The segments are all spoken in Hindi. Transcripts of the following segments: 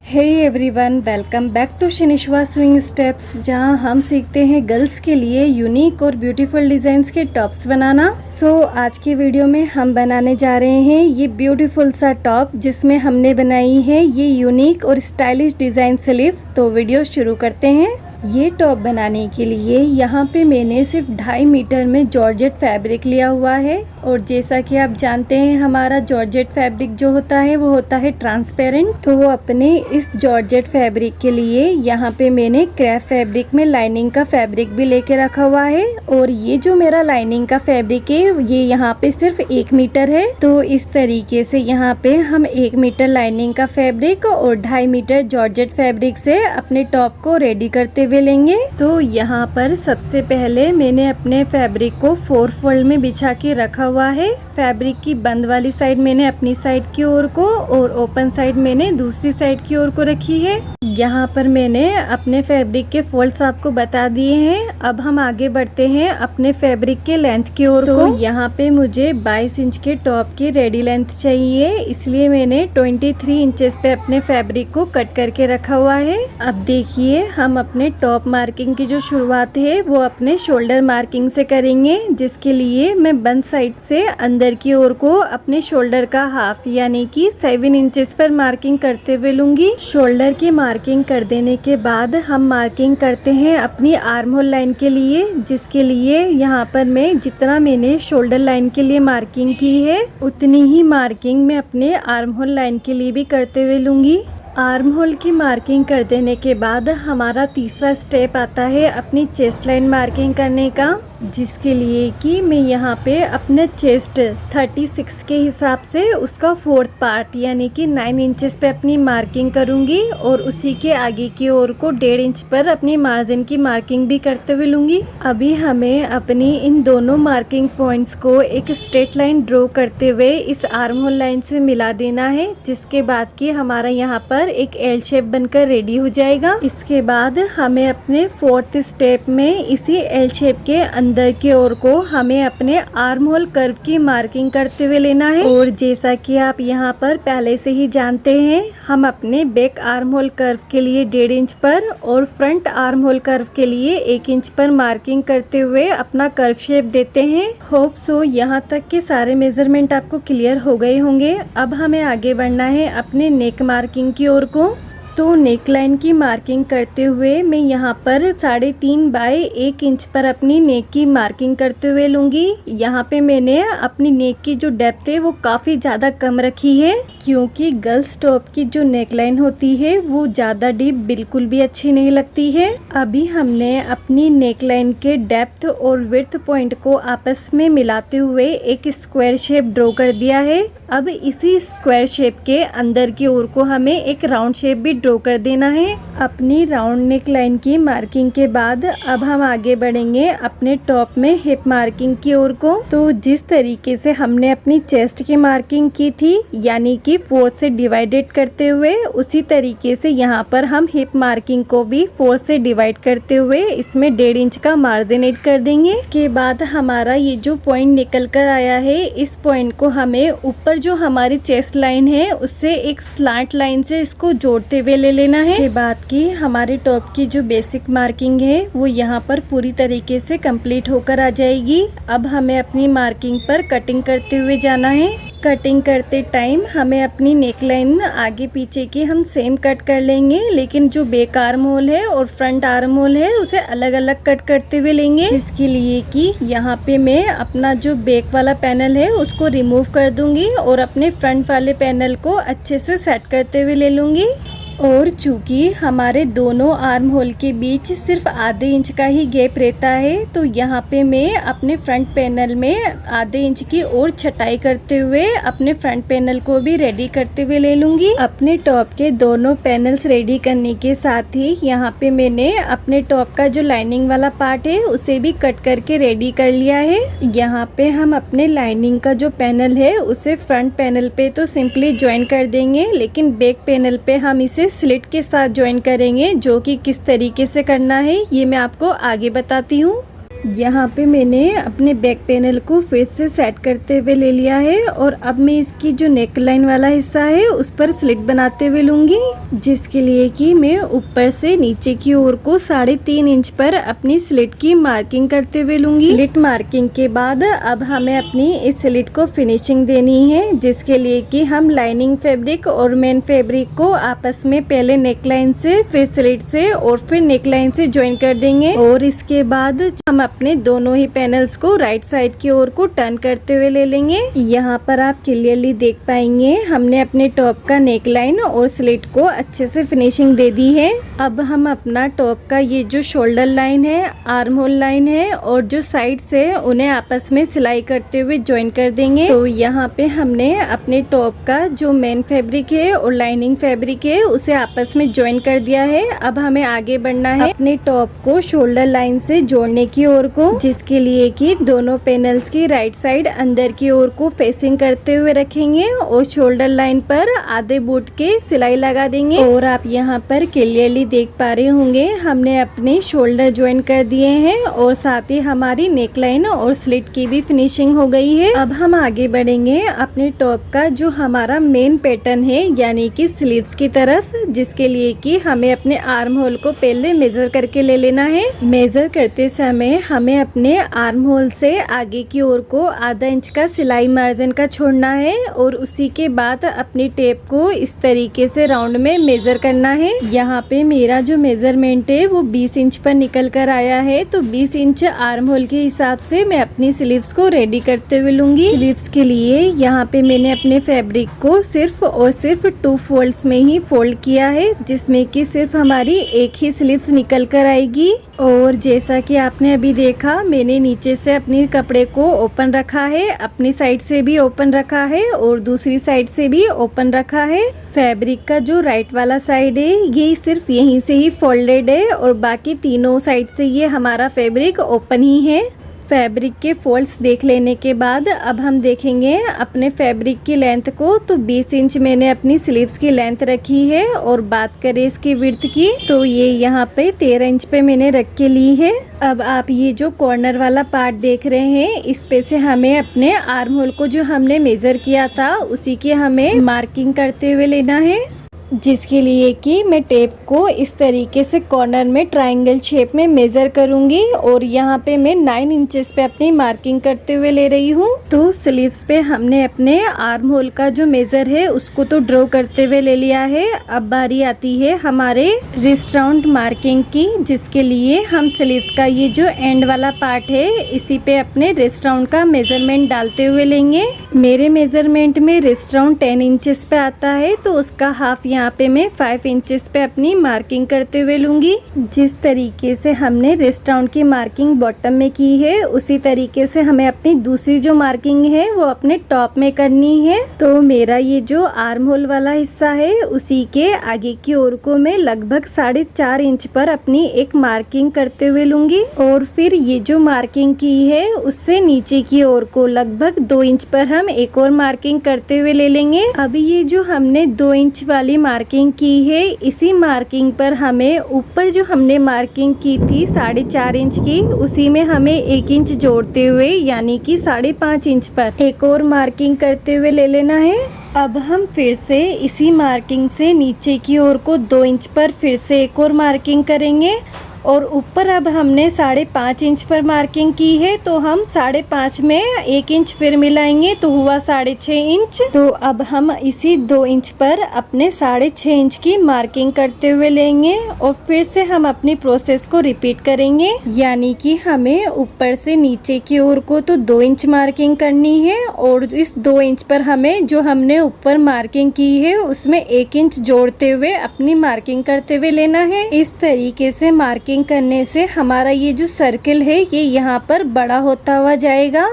Hey everyone, welcome back to शिनिश्वा स्विंग स्टेप्स, जहां हम सीखते हैं गर्ल्स के लिए यूनिक और ब्यूटीफुल डिज़ाइंस के टॉप्स बनाना। आज की वीडियो में हम बनाने जा रहे हैं ये ब्यूटीफुल सा टॉप, जिसमें हमने बनाई है ये यूनिक और स्टाइलिश डिज़ाइन स्लीव। तो वीडियो शुरू करते हैं। ये टॉप बनाने के लिए यहाँ पे मैंने सिर्फ 2.5 मीटर में जॉर्जेट फैब्रिक लिया हुआ है। और जैसा कि आप जानते हैं, हमारा जॉर्जेट फैब्रिक जो होता है वो होता है ट्रांसपेरेंट। तो वो अपने इस जॉर्जेट फैब्रिक के लिए यहाँ पे मैंने क्रेप फैब्रिक में लाइनिंग का फैब्रिक भी लेके रखा हुआ है। और ये जो मेरा लाइनिंग का फैब्रिक है ये यहाँ पे सिर्फ 1 मीटर है। तो इस तरीके से यहाँ पे हम 1 मीटर लाइनिंग का फैब्रिक और 2.5 मीटर जॉर्जेट फैब्रिक से अपने टॉप को रेडी करते हुए लेंगे। तो यहाँ पर सबसे पहले मैंने अपने फैब्रिक को 4 फोल्ड में बिछा के रखा हुआ है। फैब्रिक की बंद वाली साइड मैंने अपनी साइड की ओर को और ओपन साइड मैंने दूसरी साइड की ओर को रखी है। यहाँ पर मैंने अपने फैब्रिक के फोल्ड्स आपको बता दिए हैं। अब हम आगे बढ़ते हैं अपने फैब्रिक के लेंथ की ओर को। यहाँ पे मुझे 22 इंच के टॉप की रेडी लेंथ चाहिए, इसलिए मैंने 23 इंचेस पे अपने फैब्रिक को कट करके रखा हुआ है। अब देखिए, हम अपने टॉप मार्किंग की जो शुरुआत है वो अपने शोल्डर मार्किंग से करेंगे, जिसके लिए मैं बंद साइड से अंदर की ओर को अपने शोल्डर का हाफ यानी कि 7 इंचेस पर मार्किंग करते हुए लूंगी। शोल्डर की मार्किंग कर देने के बाद हम मार्किंग करते हैं अपनी आर्म होल लाइन के लिए, जिसके लिए यहाँ पर मैं जितना मैंने शोल्डर लाइन के लिए मार्किंग की है उतनी ही मार्किंग मैं अपने आर्म होल लाइन के लिए भी करते हुए लूंगी। आर्म होल की मार्किंग कर देने के बाद हमारा तीसरा स्टेप आता है अपनी चेस्ट लाइन मार्किंग करने का, जिसके लिए कि मैं यहाँ पे अपने चेस्ट 36 के हिसाब से उसका 4th पार्ट यानी कि 9 इंचेस पे अपनी मार्किंग करूँगी। और उसी के आगे की ओर को 1.5 इंच पर अपनी मार्जिन की मार्किंग भी करते हुए लूँगी। अभी हमें अपनी इन दोनों मार्किंग पॉइंट्स को एक स्ट्रेट लाइन ड्रॉ करते हुए इस आर्म होल लाइन से मिला देना है, जिसके बाद कि हमारा यहाँ पर एक एल शेप बनकर रेडी हो जाएगा। इसके बाद हमें अपने 4th स्टेप में इसी एल शेप के अंदर की ओर को हमें अपने आर्म होल कर्व की मार्किंग करते हुए लेना है। और जैसा कि आप यहाँ पर पहले से ही जानते हैं, हम अपने बैक आर्म होल कर्व के लिए 1.5 इंच पर और फ्रंट आर्म होल कर्व के लिए 1 इंच पर मार्किंग करते हुए अपना कर्व शेप देते हैं। होप सो यहाँ तक के सारे मेजरमेंट आपको क्लियर हो गए होंगे। अब हमें आगे बढ़ना है अपने नेक मार्किंग की ओर को। तो नेक लाइन की मार्किंग करते हुए मैं यहाँ पर 3.5 बाय 1 इंच पर अपनी नेक की मार्किंग करते हुए लूँगी। यहाँ पे मैंने अपनी नेक की जो डेप्थ है वो काफ़ी ज़्यादा कम रखी है, क्योंकि गर्ल्स टॉप की जो नेक लाइन होती है वो ज़्यादा डीप बिल्कुल भी अच्छी नहीं लगती है। अभी हमने अपनी नेक लाइन के डेप्थ और विड्थ पॉइंट को आपस में मिलाते हुए एक स्क्वायर शेप ड्रॉ कर दिया है। अब इसी स्क्वायर शेप के अंदर की ओर को हमें एक राउंड शेप भी ड्रॉ कर देना है। अपनी राउंड नेक लाइन की मार्किंग के बाद अब हम आगे बढ़ेंगे अपने टॉप में हिप मार्किंग की ओर को। तो जिस तरीके से हमने अपनी चेस्ट की मार्किंग की थी यानी कि 4 से डिवाइडेड करते हुए, उसी तरीके से यहाँ पर हम हिप मार्किंग को भी 4 से डिवाइड करते हुए इसमें 1.5 इंच का मार्जिन ऐड कर देंगे। इसके बाद हमारा ये जो पॉइंट निकल कर आया है, इस पॉइंट को हमें ऊपर जो हमारी चेस्ट लाइन है उससे एक स्लांट लाइन से इसको जोड़ते हुए ले लेना है। इसके बाद की हमारे टॉप की जो बेसिक मार्किंग है वो यहाँ पर पूरी तरीके से कंप्लीट होकर आ जाएगी। अब हमें अपनी मार्किंग पर कटिंग करते हुए जाना है। कटिंग करते टाइम हमें अपनी नेक लाइन आगे पीछे की हम सेम कट कर लेंगे, लेकिन जो बैक आर्म होल है और फ्रंट आर्म होल है उसे अलग अलग कट करते हुए लेंगे, जिसके लिए कि यहाँ पे मैं अपना जो बैक वाला पैनल है उसको रिमूव कर दूंगी और अपने फ्रंट वाले पैनल को अच्छे से सेट करते हुए ले लूंगी। और चूंकि हमारे दोनों आर्म होल के बीच सिर्फ आधे इंच का ही गैप रहता है, तो यहाँ पे मैं अपने फ्रंट पैनल में आधे इंच की और छटाई करते हुए अपने फ्रंट पैनल को भी रेडी करते हुए ले लूँगी। अपने टॉप के दोनों पैनल्स रेडी करने के साथ ही यहाँ पे मैंने अपने टॉप का जो लाइनिंग वाला पार्ट है उसे भी कट करके रेडी कर लिया है। यहाँ पे हम अपने लाइनिंग का जो पैनल है उसे फ्रंट पैनल पे तो सिंपली ज्वाइन कर देंगे, लेकिन बैक पैनल पे हम इसे स्लिट के साथ ज्वाइन करेंगे, जो कि किस तरीके से करना है ये मैं आपको आगे बताती हूँ। यहाँ पे मैंने अपने बैक पैनल को फिर से सेट करते हुए ले लिया है और अब मैं इसकी जो नेक लाइन वाला हिस्सा है उस पर स्लिट बनाते हुए लूँगी, जिसके लिए कि मैं ऊपर से नीचे की ओर को 3.5 इंच पर अपनी स्लिट की मार्किंग करते हुए लूँगी। स्लिट मार्किंग के बाद अब हमें अपनी इस स्लिट को फिनिशिंग देनी है, जिसके लिए कि हम लाइनिंग फैब्रिक और मेन फैब्रिक को आपस में पहले नेक लाइन से, फिर स्लिट से और फिर नेक लाइन से ज्वाइन कर देंगे। और इसके बाद हम अपने दोनों ही पैनल्स को राइट साइड की ओर को टर्न करते हुए ले लेंगे। यहाँ पर आप क्लियरली देख पाएंगे हमने अपने टॉप का नेक लाइन और स्लिट को अच्छे से फिनिशिंग दे दी है। अब हम अपना टॉप का ये जो शोल्डर लाइन है, आर्म होल लाइन है और जो साइड से उन्हें आपस में सिलाई करते हुए ज्वाइन कर देंगे। तो यहाँ पे हमने अपने टॉप का जो मेन फैब्रिक है और लाइनिंग फैब्रिक है उसे आपस में ज्वाइन कर दिया है। अब हमें आगे बढ़ना है अपने टॉप को शोल्डर लाइन से जोड़ने की ओर को, जिसके लिए कि दोनों पैनल्स की राइट साइड अंदर की ओर को फेसिंग करते हुए रखेंगे और शोल्डर लाइन पर आधे बूट के सिलाई लगा देंगे। और आप यहाँ पर क्लियरली देख पा रहे होंगे हमने अपने शोल्डर ज्वाइन कर दिए हैं और साथ ही हमारी नेक लाइन और स्लिट की भी फिनिशिंग हो गई है। अब हम आगे बढ़ेंगे अपने टॉप का जो हमारा मेन पैटर्न है यानी कि स्लीव्स की तरफ, जिसके लिए कि हमें अपने आर्म होल को पहले मेजर करके ले लेना है। मेजर करते समय हमें अपने आर्म होल से आगे की ओर को आधा इंच का सिलाई मार्जिन का छोड़ना है और उसी के बाद अपनी टेप को इस तरीके से राउंड में मेजर करना है। यहाँ पे मेरा जो मेजरमेंट है वो 20 इंच पर निकल कर आया है, तो 20 इंच आर्म होल के हिसाब से मैं अपनी स्लीव्स को रेडी करते हुए लूंगी। स्लीव्स के लिए यहाँ पे मैंने अपने फैब्रिक को सिर्फ और सिर्फ 2 फोल्ड्स में ही फोल्ड किया है, जिसमें कि सिर्फ हमारी एक ही स्लीव्स निकल कर आएगी। और जैसा कि आपने अभी देखा मैंने नीचे से अपने कपड़े को ओपन रखा है, अपनी साइड से भी ओपन रखा है और दूसरी साइड से भी ओपन रखा है। फैब्रिक का जो राइट वाला साइड है ये सिर्फ यहीं से ही फोल्डेड है और बाकी तीनों साइड से ये हमारा फैब्रिक ओपन ही है। फैब्रिक के फोल्ड्स देख लेने के बाद अब हम देखेंगे अपने फैब्रिक की लेंथ को। तो 20 इंच मैंने अपनी स्लीव्स की लेंथ रखी है और बात करें इसकी विड्थ की तो ये यहाँ पे 13 इंच पे मैंने रख के ली है। अब आप ये जो कॉर्नर वाला पार्ट देख रहे हैं इस पे से हमें अपने आर्म होल को जो हमने मेजर किया था उसी की हमें मार्किंग करते हुए लेना है, जिसके लिए कि मैं टेप को इस तरीके से कॉर्नर में ट्रायंगल शेप में मेजर करूंगी और यहाँ पे मैं 9 इंचेस पे अपनी मार्किंग करते हुए ले रही हूँ। तो स्लीव्स पे हमने अपने आर्म होल का जो मेजर है उसको तो ड्रॉ करते हुए ले लिया है। अब बारी आती है हमारे रिस्ट राउंड मार्किंग की, जिसके लिए हम स्लीव्स का ये जो एंड वाला पार्ट है इसी पे अपने रिस्ट राउंड का मेजरमेंट डालते हुए लेंगे। मेरे मेजरमेंट में रिस्ट राउंड 10 इंचेस पे आता है, तो उसका हाफ यहाँ पे मैं 5 इंचेस पे अपनी मार्किंग करते हुए लूंगी। जिस तरीके से हमने रिस्ट राउंड की मार्किंग बॉटम में की है उसी तरीके से हमें अपनी दूसरी जो मार्किंग है वो अपने टॉप में करनी है। तो मेरा ये जो आर्म होल वाला हिस्सा है उसी के आगे की ओर को मैं लगभग 4.5 इंच पर अपनी एक मार्किंग करते हुए लूंगी और फिर ये जो मार्किंग की है उससे नीचे की ओर को लगभग 2 इंच पर हम एक और मार्किंग करते हुए ले लेंगे। अभी ये जो हमने 2 इंच वाली मार्किंग की है इसी मार्किंग पर हमें ऊपर जो हमने मार्किंग की थी 4.5 इंच की उसी में हमें 1 इंच जोड़ते हुए यानी कि 5.5 इंच पर एक और मार्किंग करते हुए ले लेना है। अब हम फिर से इसी मार्किंग से नीचे की ओर को 2 इंच पर फिर से एक और मार्किंग करेंगे और ऊपर अब हमने 5.5 इंच पर मार्किंग की है तो हम 5.5 में 1 इंच फिर मिलाएंगे तो हुआ 6.5 इंच। तो अब हम इसी 2 इंच पर अपने 6.5 इंच की मार्किंग करते हुए लेंगे और फिर से हम अपनी प्रोसेस को रिपीट करेंगे, यानी कि हमें ऊपर से नीचे की ओर को तो 2 इंच मार्किंग करनी है और इस 2 इंच पर हमें जो हमने ऊपर मार्किंग की है उसमें 1 इंच जोड़ते हुए अपनी मार्किंग करते हुए लेना है। इस तरीके से मार्किंग करने से हमारा ये जो सर्किल है ये यहाँ पर बड़ा होता हुआ जाएगा।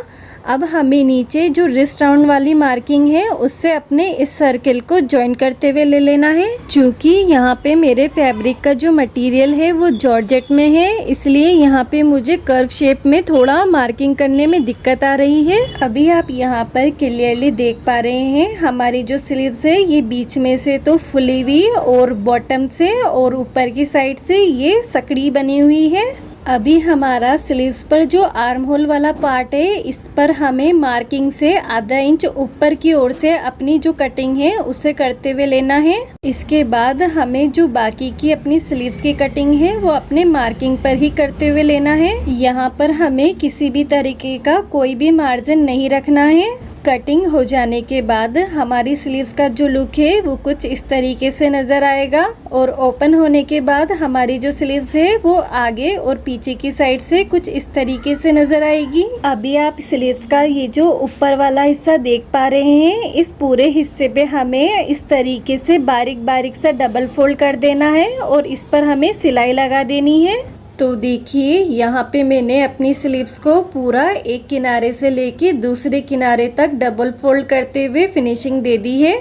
अब हमें नीचे जो रिस्ट राउंड वाली मार्किंग है उससे अपने इस सर्किल को ज्वाइन करते हुए ले लेना है। क्योंकि यहाँ पे मेरे फैब्रिक का जो मटेरियल है वो जॉर्जेट में है इसलिए यहाँ पे मुझे कर्व शेप में थोड़ा मार्किंग करने में दिक्कत आ रही है। अभी आप यहाँ पर क्लियरली देख पा रहे हैं हमारी जो स्लीव्स है ये बीच में से तो फुली हुई और बॉटम से और ऊपर की साइड से ये सकड़ी बनी हुई है। अभी हमारा स्लीव्स पर जो आर्म होल वाला पार्ट है, इस पर हमें मार्किंग से आधा इंच ऊपर की ओर से अपनी जो कटिंग है उसे करते हुए लेना है। इसके बाद हमें जो बाकी की अपनी स्लीव्स की कटिंग है वो अपने मार्किंग पर ही करते हुए लेना है। यहाँ पर हमें किसी भी तरीके का कोई भी मार्जिन नहीं रखना है। कटिंग हो जाने के बाद हमारी स्लीव्स का जो लुक है वो कुछ इस तरीके से नज़र आएगा और ओपन होने के बाद हमारी जो स्लीव्स है वो आगे और पीछे की साइड से कुछ इस तरीके से नज़र आएगी। अभी आप स्लीव्स का ये जो ऊपर वाला हिस्सा देख पा रहे हैं, इस पूरे हिस्से पे हमें इस तरीके से बारीक बारीक सा डबल फोल्ड कर देना है और इस पर हमें सिलाई लगा देनी है। तो देखिए यहाँ पे मैंने अपनी स्लीव्स को पूरा एक किनारे से लेके दूसरे किनारे तक डबल फोल्ड करते हुए फिनिशिंग दे दी है।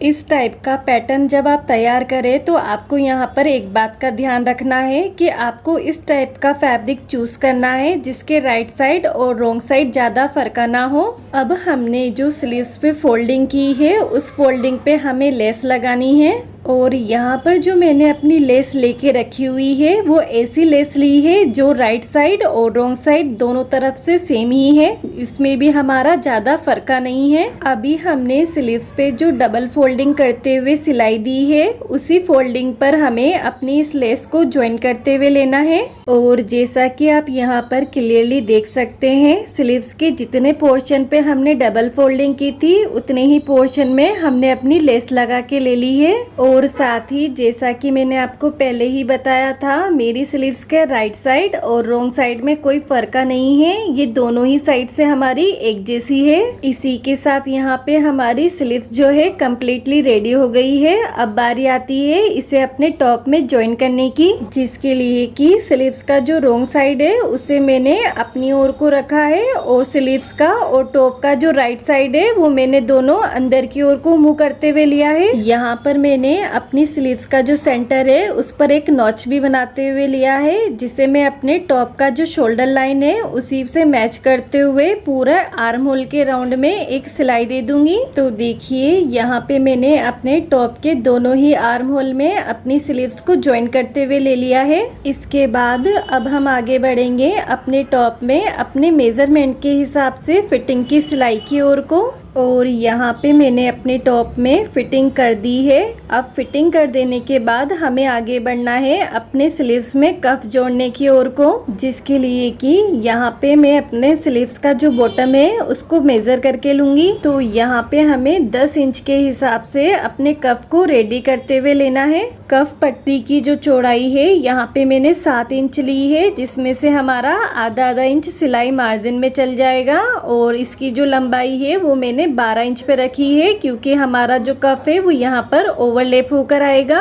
इस टाइप का पैटर्न जब आप तैयार करें तो आपको यहाँ पर एक बात का ध्यान रखना है कि आपको इस टाइप का फैब्रिक चूज करना है जिसके राइट साइड और रॉन्ग साइड ज़्यादा फरका ना हो। अब हमने जो स्लीव्स पे फोल्डिंग की है उस फोल्डिंग पे हमें लेस लगानी है और यहाँ पर जो मैंने अपनी लेस लेके रखी हुई है वो ऐसी लेस ली है जो राइट साइड और रॉन्ग साइड दोनों तरफ से सेम ही है, इसमें भी हमारा ज़्यादा फर्का नहीं है। अभी हमने स्लीव्स पे जो डबल फोल्डिंग करते हुए सिलाई दी है उसी फोल्डिंग पर हमें अपनी इस लेस को ज्वाइन करते हुए लेना है। और जैसा कि आप यहाँ पर क्लियरली देख सकते हैं, स्लीव्स के जितने पोर्शन पे हमने डबल फोल्डिंग की थी उतने ही पोर्शन में हमने अपनी लेस लगा के ले ली है। और साथ ही जैसा कि मैंने आपको पहले ही बताया था, मेरी स्लीव्स के राइट साइड और रॉन्ग साइड में कोई फर्का नहीं है, ये दोनों ही साइड से हमारी एक जैसी है। इसी के साथ यहाँ पे हमारी स्लीव्स जो है कम्प्लीटली रेडी हो गई है। अब बारी आती है इसे अपने टॉप में ज्वाइन करने की, जिसके लिए कि स्लीव्स का जो रॉन्ग साइड है उसे मैंने अपनी ओर को रखा है और स्लीव्स का और टॉप का जो राइट साइड है वो मैंने दोनों अंदर की ओर को मुंह करते हुए लिया है। यहाँ पर मैंने अपनी स्लीव्स का जो सेंटर है उस पर एक नॉच भी बनाते हुए लिया है, जिसे मैं अपने टॉप का जो शोल्डर लाइन है उसी से मैच करते हुए पूरा आर्म होल के राउंड में एक सिलाई दे दूंगी। तो देखिए यहाँ पे मैंने अपने टॉप के दोनों ही आर्म होल में अपनी स्लीव्स को ज्वाइन करते हुए ले लिया है। इसके बाद अब हम आगे बढ़ेंगे अपने टॉप में अपने मेजरमेंट के हिसाब से फिटिंग की सिलाई की ओर को। और यहाँ पे मैंने अपने टॉप में फिटिंग कर दी है। अब फिटिंग कर देने के बाद हमें आगे बढ़ना है अपने स्लीव्स में कफ जोड़ने की ओर को, जिसके लिए कि यहाँ पे मैं अपने स्लीव्स का जो बॉटम है उसको मेजर करके लूंगी। तो यहाँ पे हमें 10 इंच के हिसाब से अपने कफ को रेडी करते हुए लेना है। कफ पट्टी की जो चौड़ाई है यहाँ पे मैंने 7 इंच ली है, जिसमें से हमारा आधा इंच सिलाई मार्जिन में चल जाएगा और इसकी जो लंबाई है वो मैंने 12 इंच पे रखी है, क्योंकि हमारा जो कफ है वो यहाँ पर ओवरलैप होकर आएगा।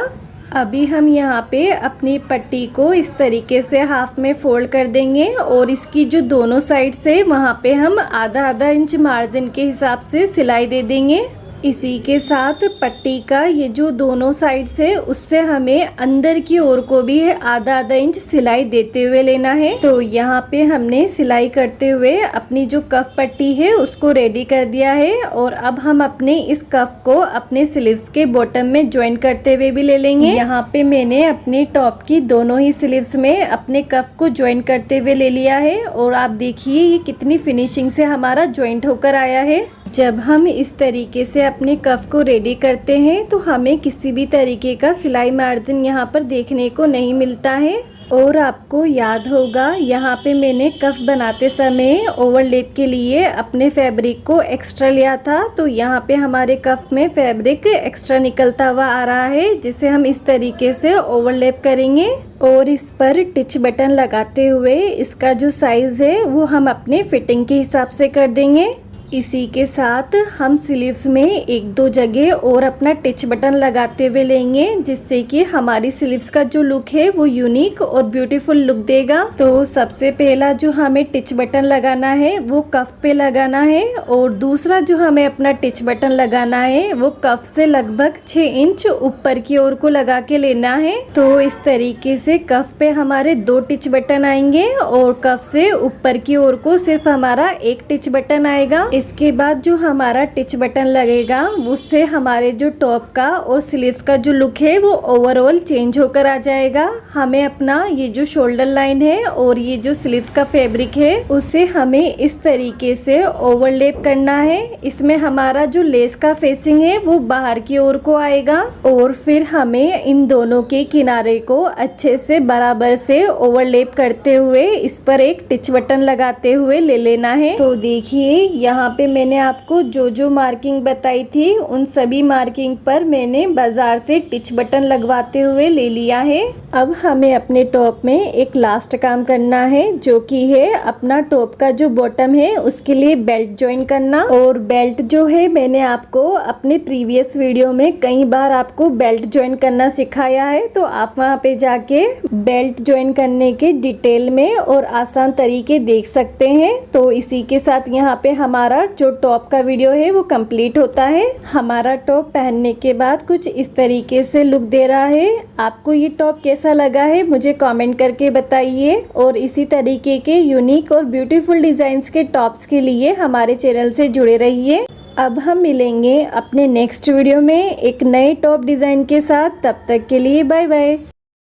अभी हम यहाँ पे अपनी पट्टी को इस तरीके से हाफ में फोल्ड कर देंगे और इसकी जो दोनों साइड से वहाँ पे हम आधा इंच मार्जिन के हिसाब से सिलाई दे देंगे। इसी के साथ पट्टी का ये जो दोनों साइड से उससे हमें अंदर की ओर को भी आधा इंच सिलाई देते हुए लेना है। तो यहाँ पे हमने सिलाई करते हुए अपनी जो कफ पट्टी है उसको रेडी कर दिया है और अब हम अपने इस कफ को अपने स्लीव्स के बॉटम में ज्वाइन करते हुए भी ले लेंगे। यहाँ पे मैंने अपने टॉप की दोनों ही स्लीव्स में अपने कफ को ज्वाइन करते हुए ले लिया है और आप देखिए ये कितनी फिनिशिंग से हमारा ज्वाइंट होकर आया है। जब हम इस तरीके से अपने कफ को रेडी करते हैं तो हमें किसी भी तरीके का सिलाई मार्जिन यहाँ पर देखने को नहीं मिलता है। और आपको याद होगा यहाँ पे मैंने कफ बनाते समय ओवरलैप के लिए अपने फैब्रिक को एक्स्ट्रा लिया था, तो यहाँ पे हमारे कफ में फैब्रिक एक्स्ट्रा निकलता हुआ आ रहा है, जिसे हम इस तरीके से ओवरलैप करेंगे और इस पर टिच बटन लगाते हुए इसका जो साइज है वो हम अपने फिटिंग के हिसाब से कर देंगे। इसी के साथ हम स्लीव्स में 1-2 जगह और अपना टिच बटन लगाते हुए लेंगे, जिससे कि हमारी स्लीव्स का जो लुक है वो यूनिक और ब्यूटीफुल लुक देगा। तो सबसे पहला जो हमें टिच बटन लगाना है वो कफ पे लगाना है और दूसरा जो हमें अपना टिच बटन लगाना है वो कफ से लगभग 6 इंच ऊपर की ओर को लगा के लेना है। तो इस तरीके से कफ पे हमारे 2 टिच बटन आएंगे और कफ से ऊपर की ओर को सिर्फ हमारा 1 टिच बटन आएगा। इसके बाद जो हमारा टिच बटन लगेगा उससे हमारे जो टॉप का और स्लीव्स का जो लुक है वो ओवरऑल चेंज होकर आ जाएगा। हमें अपना ये जो शोल्डर लाइन है और ये जो स्लीव्स का फैब्रिक है उसे हमें इस तरीके से ओवरलैप करना है। इसमें हमारा जो लेस का फेसिंग है वो बाहर की ओर को आएगा और फिर हमें इन दोनों के किनारे को अच्छे से बराबर से ओवरलैप करते हुए इस पर एक टिच बटन लगाते हुए ले लेना है। तो देखिए यहाँ पे मैंने आपको जो जो मार्किंग बताई थी उन सभी मार्किंग पर मैंने बाजार से टिच बटन लगवाते हुए ले लिया है। अब हमें अपने टॉप में एक लास्ट काम करना है जो कि है अपना टॉप का जो बॉटम है उसके लिए बेल्ट ज्वाइन करना। और बेल्ट जो है मैंने आपको अपने प्रीवियस वीडियो में कई बार आपको बेल्ट ज्वाइन करना सिखाया है, तो आप वहाँ पे जाके बेल्ट ज्वाइन करने के डिटेल में और आसान तरीके देख सकते हैं। तो इसी के साथ यहाँ पे हमारा जो टॉप का वीडियो है वो कंप्लीट होता है। हमारा टॉप पहनने के बाद कुछ इस तरीके से लुक दे रहा है। आपको ये टॉप कैसा लगा है मुझे कमेंट करके बताइए और इसी तरीके के यूनिक और ब्यूटीफुल डिजाइन्स के टॉप्स के लिए हमारे चैनल से जुड़े रहिए। अब हम मिलेंगे अपने नेक्स्ट वीडियो में एक नए टॉप डिज़ाइन के साथ। तब तक के लिए बाय बाय।